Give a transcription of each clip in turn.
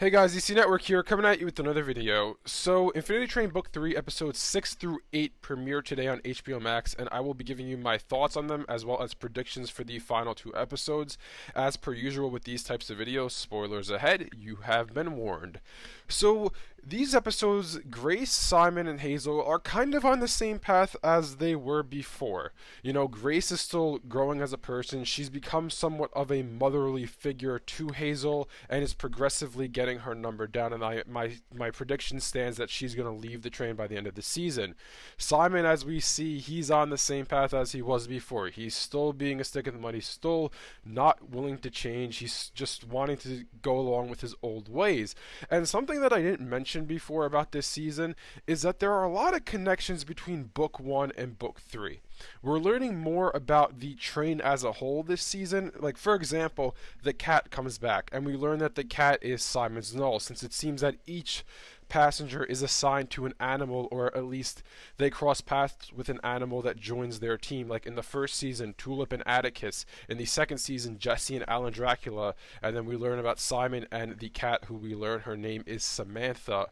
Hey guys, EC Network here, coming at you with another video. So, Infinity Train Book 3, Episodes 6 through 8 premiere today on HBO Max, and I will be giving you my thoughts on them, as well as predictions for the final two episodes. As per usual with these types of videos, spoilers ahead, you have been warned. So, these episodes, Grace, Simon, and Hazel are kind of on the same path as they were before. You know, Grace is still growing as a person, she's become somewhat of a motherly figure to Hazel, and is progressively getting her number down, and my prediction stands that she's going to leave the train by the end of the season. Simon, as we see, he's on the same path as he was before. He's still being a stick in the mud. He's still not willing to change. He's just wanting to go along with his old ways. And something that I didn't mention before about this season is that there are a lot of connections between Book 1 and Book 3. We're learning more about the train as a whole this season. Like, for example, the cat comes back, and we learn that the cat is Simon's Null, since it seems that each passenger is assigned to an animal, or at least they cross paths with an animal that joins their team. Like in the first season, Tulip and Atticus. In the second season, Jesse and Alan Dracula. And then we learn about Simon and the cat, who we learn her name is Samantha.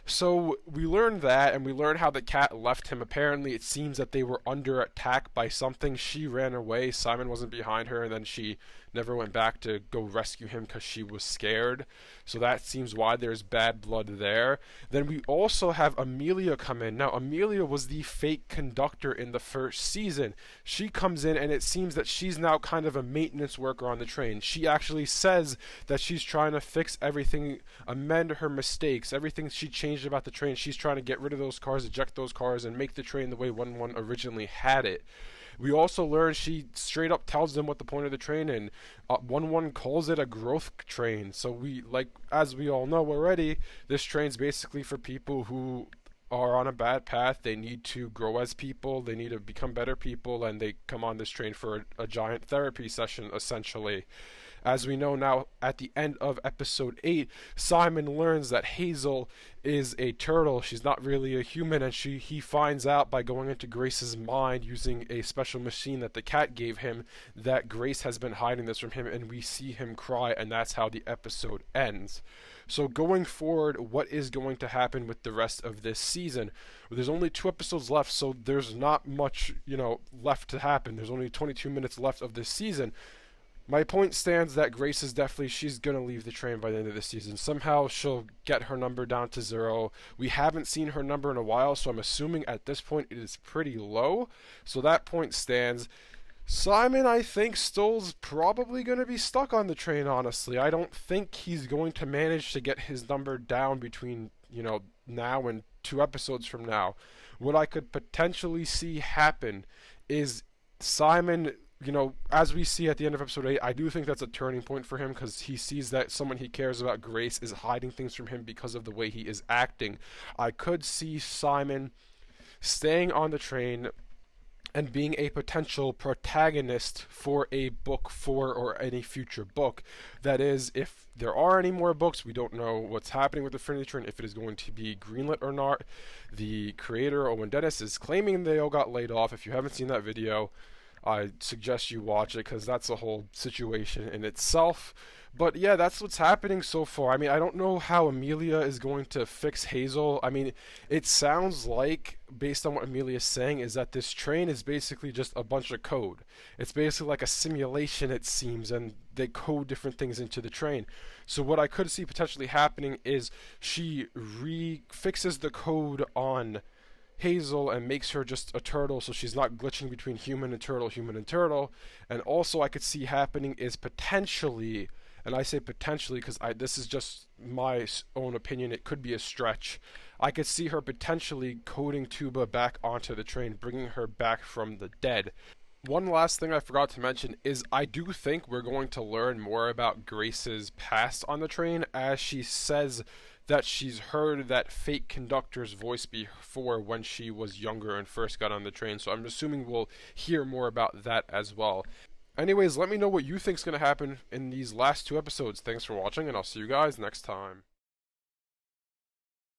So we learned that, and we learned how the cat left him. Apparently, it seems that they were under attack by something. She ran away. Simon wasn't behind her, and then she never went back to go rescue him because she was scared. So that seems why there's bad blood there. Then we also have Amelia come in. Now, Amelia was the fake conductor in the first season. She comes in, and it seems that she's now kind of a maintenance worker on the train. She actually says that she's trying to fix everything, amend her mistakes, everything she changed about the train. She's trying to get rid of those cars, eject those cars, and make the train the way 1-1 originally had it. We also learn she straight up tells them what the point of the train, and 1-1 calls it a growth train. So as we all know already, this train's basically for people who are on a bad path. They need to grow as people, they need to become better people, and they come on this train for a giant therapy session, essentially. As we know now, at the end of episode 8, Simon learns that Hazel is a turtle. She's not really a human, and he finds out by going into Grace's mind using a special machine that the cat gave him that Grace has been hiding this from him, and we see him cry, and that's how the episode ends. So going forward, what is going to happen with the rest of this season? Well, there's only 2 episodes left, so there's not much, left to happen. There's only 22 minutes left of this season. My point stands that Grace is she's going to leave the train by the end of the season. Somehow she'll get her number down to 0. We haven't seen her number in a while, so I'm assuming at this point it is pretty low. So that point stands. Simon, I think, still's probably going to be stuck on the train, honestly. I don't think he's going to manage to get his number down between, now and 2 episodes from now. What I could potentially see happen is Simon, as we see at the end of episode 8, I do think that's a turning point for him, because he sees that someone he cares about, Grace, is hiding things from him because of the way he is acting. I could see Simon staying on the train and being a potential protagonist for a book 4 or any future book. That is, if there are any more books, we don't know what's happening with the Infinity Train, if it is going to be greenlit or not. The creator, Owen Dennis, is claiming they all got laid off. If you haven't seen that video, I suggest you watch it, because that's a whole situation in itself. But yeah, that's what's happening so far. I mean, I don't know how Amelia is going to fix Hazel. I mean, it sounds like, based on what Amelia is saying, is that this train is basically just a bunch of code. It's basically like a simulation, it seems, and they code different things into the train. So what I could see potentially happening is she fixes the code on Hazel and makes her just a turtle, so she's not glitching between human and turtle. And also I could see happening is potentially, and I say potentially because this is just my own opinion, it could be a stretch, I could see her potentially coding Tuba back onto the train, bringing her back from the dead. One last thing I forgot to mention is I do think we're going to learn more about Grace's past on the train, as she says that she's heard that fake conductor's voice before when she was younger and first got on the train. So I'm assuming we'll hear more about that as well. Anyways, let me know what you think's going to happen in these last 2 episodes. Thanks for watching, and I'll see you guys next time.